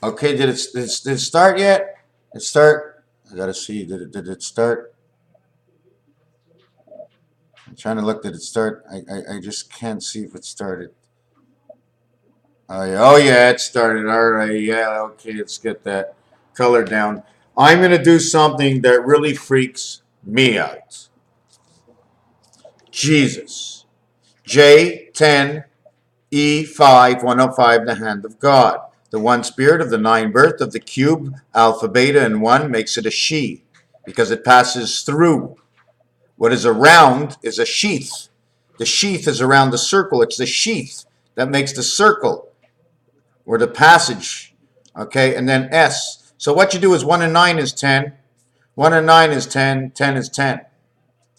Okay, did it start yet? It start? I gotta see. Did it start? I'm trying to look. Did it start? I just can't see if it started. Oh yeah, it started. All right, yeah, okay, let's get that color down. I'm gonna do something that really freaks me out. Jesus. J10 E5 105, the hand of God. The one spirit of the nine birth of the cube, alpha, beta, and one makes it a she because it passes through. What is around is a sheath. The sheath is around the circle. It's the sheath that makes the circle or the passage. Okay, and then S. So what you do is 1 and 9 is 10. 1 and 9 is 10. 10 is 10.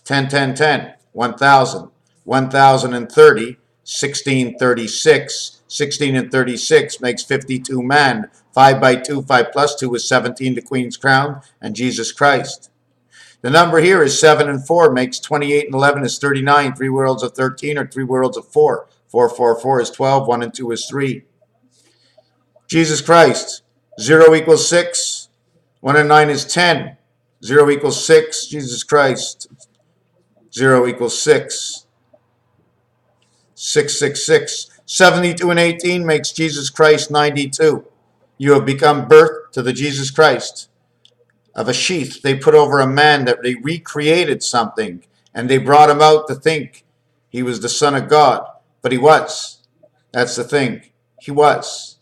10, 10, 10, 1,000, 1,030, 1636. 16 and 36 makes 52 man. 5 by 2, 5 plus 2 is 17, the Queen's crown, and Jesus Christ. The number here is 7 and 4 makes 28 and 11 is 39. 3 worlds of 13 or 3 worlds of 4. 4, 4, 4 is 12. 1 and 2 is 3. Jesus Christ. 0 equals 6. 1 and 9 is 10. 0 equals 6. Jesus Christ. 0 equals 6. 666. 72 and 18 makes Jesus Christ 92. You have become birth to the Jesus Christ of a sheath they put over a man, that they recreated something and they brought him out to think he was the Son of God. But he was. That's the thing. He was.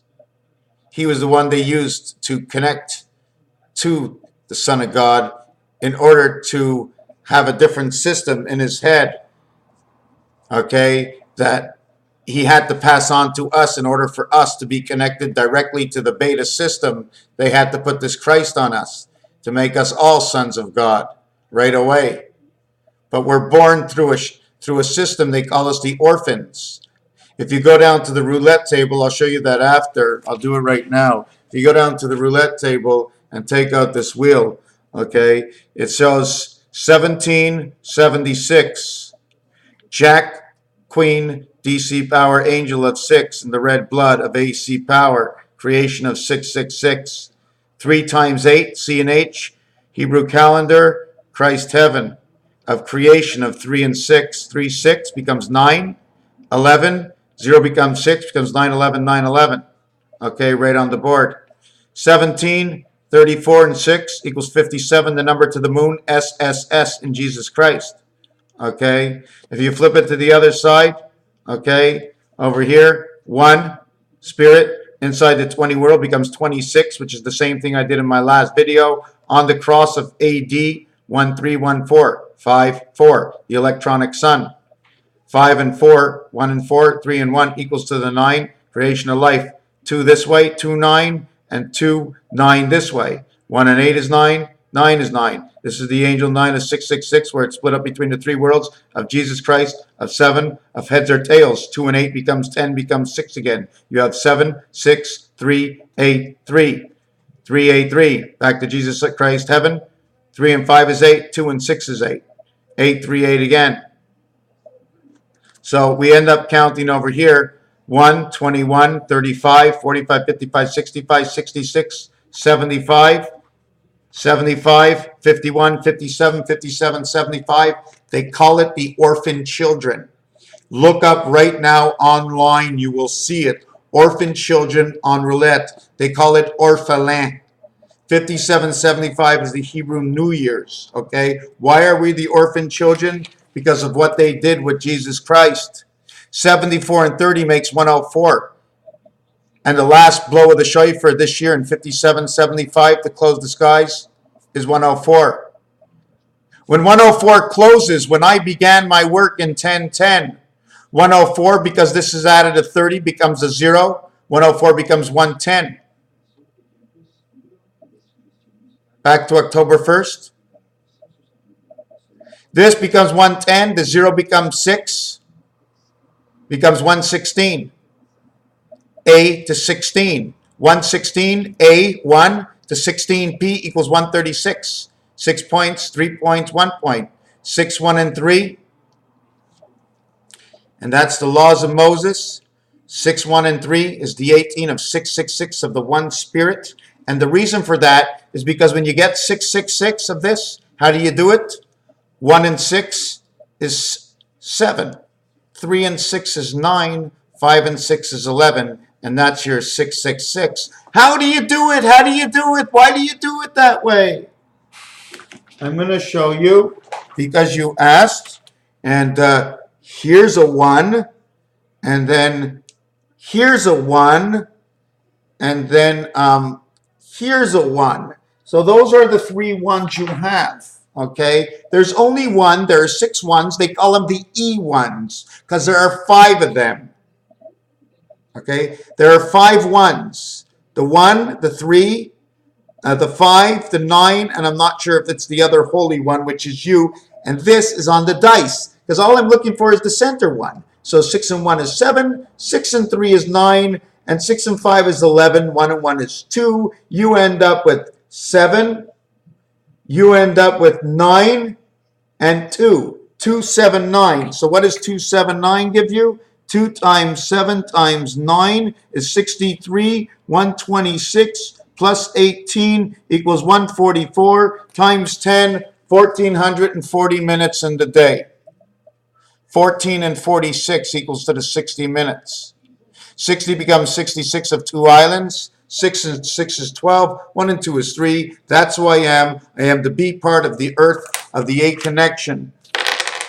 He was the one they used to connect to the Son of God in order to have a different system in his head, okay, that he had to pass on to us in order for us to be connected directly to the beta system. They had to put this Christ on us to make us all sons of God right away. But we're born through a system. They call us the orphans. If you go down to the roulette table, I'll show you that after. I'll do it right now. If you go down to the roulette table and take out this wheel, okay, it shows 1776. Jack, Queen, DC power, angel of 6, and the red blood of AC power, creation of 666. 3 times 8, C and H, Hebrew calendar, Christ heaven, of creation of 3 and 6. 3, 6 becomes 9, 11, 0 becomes 6, becomes 9, 11, 9, 11. Okay, right on the board. 17, 34, and 6 equals 57, the number to the moon, SSS in Jesus Christ. Okay, if you flip it to the other side, okay, over here, 1 spirit inside the 20 world becomes 26, which is the same thing I did in my last video on the cross of AD 1314, 5, 4, the electronic sun. 5 and 4, 1 and 4, 3 and 1 equals to the 9, creation of life. 2 this way, 2, 9, and 2, 9 this way. 1 and 8 is 9, 9 is 9. This is the angel 9 of 666, where it's split up between the 3 worlds of Jesus Christ, of 7, of heads or tails. 2 and 8 becomes 10, becomes 6 again. You have 7, 6, 3, 8, 3. 3, 8, 3. Back to Jesus Christ, heaven. 3 and 5 is 8, 2 and 6 is 8. 8, 3, 8 again. So we end up counting over here 1, 21, 35, 45, 55, 65, 66, 75, 75, 51, 57, 57, 75. They call it the orphan children. Look up right now online. You will see it. Orphan children on roulette. They call it orphelin. 5775 is the Hebrew New Year's. Okay. Why are we the orphan children? Because of what they did with Jesus Christ. 74 and 30 makes 104. And the last blow of the shofar this year in 5775 to close the skies is 104. When 104 closes, when I began my work in 1010, 104, because this is added to 30, becomes a 0. 104 becomes 110. Back to October 1st. This becomes 110. The 0 becomes 6. Becomes 116. A to 16. 116, A, 1 to 16, P equals 136. 6 points, 3 points, 1 point. 6, 1, and 3. And that's the laws of Moses. 6, 1, and 3 is the 18 of 666 of the one Spirit. And the reason for that is because when you get 666 of this, how do you do it? 1 and 6 is 7. 3 and 6 is 9. 5 and 6 is 11. And that's your 666. How do you do it? How do you do it? Why do you do it that way? I'm going to show you because you asked. And here's a 1. And then here's a 1. And then here's a 1. So those are the 3 ones you have. Okay, there's only one. There are 6 ones. They call them the E ones because there are 5 of them. Okay, there are 5 ones. The 1, the 3, the 5, the 9, and I'm not sure if it's the other holy one, which is you. And this is on the dice because all I'm looking for is the center one. So 6 and 1 is 7. 6 and 3 is 9. And 6 and 5 is 11. 1 and 1 is 2. You end up with 7. You end up with 9 and 2. 2, 7, 9. So what does 2, 7, 9 give you? 2 times 7 times 9 is 63. 126 plus 18 equals 144 times 10, 1,440 minutes in the day. 14 and 46 equals to the 60 minutes. 60 becomes 66 of 2 islands. 6 and 6 is 12. 1 and 2 is 3. That's who I am. I am the B part of the earth of the A connection.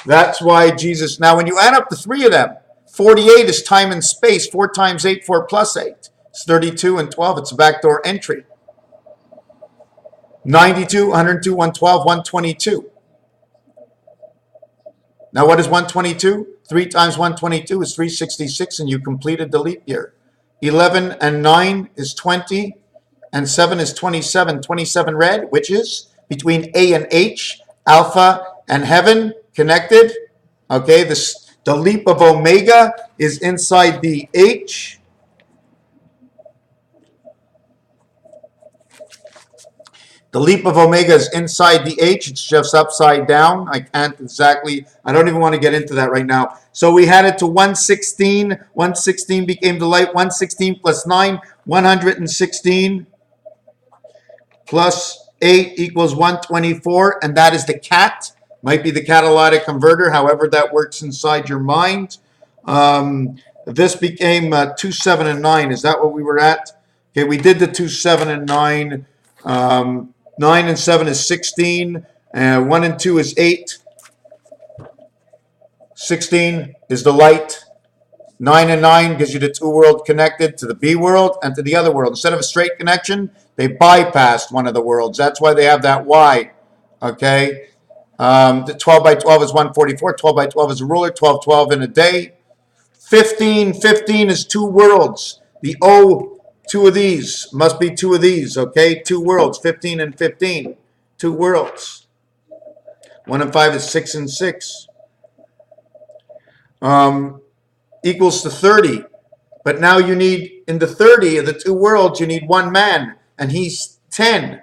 That's why Jesus. Now, when you add up the 3 of them, 48 is time and space. 4 times 8, 4 plus 8. It's 32 and 12. It's a backdoor entry. 92, 102, 112, 122. Now, what is 122? 3 times 122 is 366, and you completed the leap year. 11 and 9 is 20, and 7 is 27. 27 red, which is between A and H, alpha and heaven connected. Okay, the leap of omega is inside the H. The leap of omega is inside the H. It's just upside down. I don't even want to get into that right now. So we had it to 116. 116 became the light. 116 plus 9, 116 plus 8 equals 124. And that is the cat. Might be the catalytic converter, however that works inside your mind. This became 2, 7, and 9. Is that what we were at? Okay, we did the 2, 7, and 9. 9 and 7 is 16. 1 and 2 is 8. 16 is the light. 9 and 9 gives you the 2 world connected to the B world and to the other world. Instead of a straight connection, they bypassed one of the worlds. That's why they have that Y. Okay? The 12 by 12 is 144. 12 by 12 is a ruler. 12, 12 in a day. 15 is 2 worlds. The O, 2 of these. Must be 2 of these, okay? 2 worlds, 15 and 15. 2 worlds. 1 and 5 is 6 and 6. Equals to 30. But now you need, in the 30 of the 2 worlds, you need 1 man, and he's 10.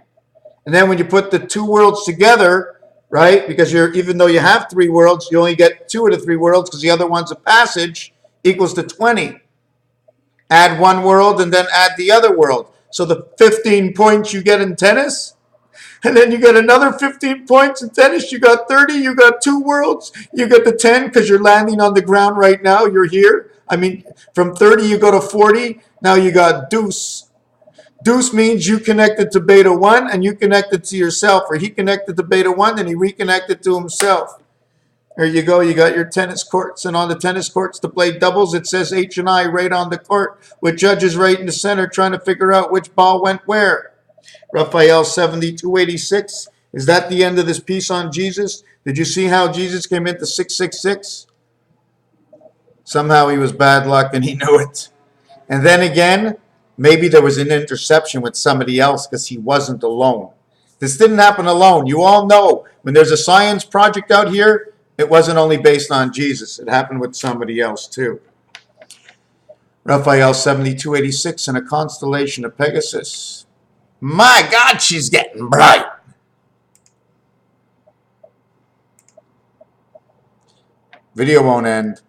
And then when you put the 2 worlds together, right, because even though you have 3 worlds, you only get 2 of the 3 worlds because the other one's a passage, equals to 20. Add 1 world and then add the other world. So the 15 points you get in tennis, and then you get another 15 points in tennis. You got 30, you got 2 worlds, you get the 10 because you're landing on the ground right now. You're here. I mean, from 30 you go to 40. Now you got deuce. Deuce means you connected to beta 1 and you connected to yourself, or he connected to beta 1 and he reconnected to himself. There you go. You got your tennis courts, and on the tennis courts to play doubles, it says H and I right on the court with judges right in the center trying to figure out which ball went where. Raphael 7286. Is that the end of this piece on Jesus? Did you see how Jesus came into 666? Somehow he was bad luck and he knew it. And then again, maybe there was an interception with somebody else because he wasn't alone. This didn't happen alone. You all know when there's a science project out here, it wasn't only based on Jesus. It happened with somebody else too. Raphael 7286 in a constellation of Pegasus. My God, she's getting bright. Video won't end.